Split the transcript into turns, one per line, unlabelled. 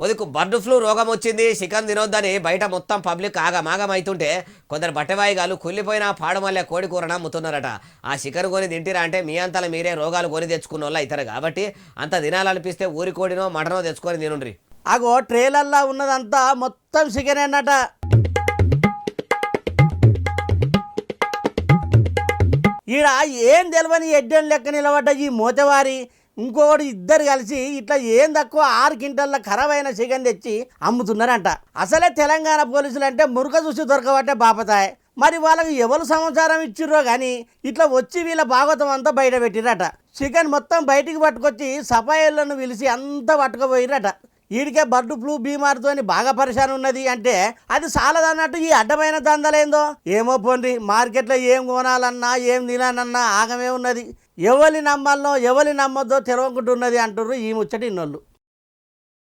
ఉదకు bird flu రోగం వచ్చింది, chicken తినొద్దని బయట మొత్తం పబ్లిక్ ఆగమాగం అవుతుంటే కొందరు బట్టవాయిగాలు కుళ్ళిపోయిన పాడుమల్లె కోడి కూరన అమ్ముతున్నారట. ఆ చికెన్ కొని తింటిరా అంటే మీ అంతలో మీరే రోగాలు కొని తెచ్చుకున్న వాళ్ళు అవుతారు. కాబట్టి అంత తినాలనిపిస్తే ఊరి కోడినో మటనో తెచ్చుకొని తినుండ్రి.
అగో ట్రేలర్లా ఉన్నదంతా మొత్తం చికెన్ అన్నట. ఈడ ఏం తెలియని ఎడ్డెన్ లెక్క నిలబడ్డ ఈ మూతవారి ఇంకొకటి ఇద్దరు కలిసి ఇట్లా ఏం తక్కువ 6 క్వింటాల ఖరాబ్ అయిన చికెన్ తెచ్చి అమ్ముతున్నారంట. అసలే తెలంగాణ పోలీసులు అంటే మురుక చూసి దొరకబట్టే బాపతాయి. మరి వాళ్ళకి ఎవరు సమాచారం ఇచ్చిర్రో కానీ ఇట్లా వచ్చి వీళ్ళ భాగవతం అంతా బయట పెట్టిరట. చికెన్ మొత్తం బయటికి పట్టుకొచ్చి సఫాయిలను పిలిచి అంతా పట్టుకుపోయిరట. వీడికే బర్డ్ ఫ్లూ బీమారితో బాగా పరిశాన్ ఉన్నది అంటే అది చాలదన్నట్టు ఈ అడ్డమైన దందలేందో ఏమో. పోండి, మార్కెట్లో ఏం కొనాలన్నా ఏం తినాలన్నా ఆగమే ఉన్నది. ఎవరిని నమ్మాలనో ఎవరిని నమ్మొద్దో తెరవకుంటున్నది అంటుర్రు ఈ ముచ్చటి ఇన్నోళ్ళు.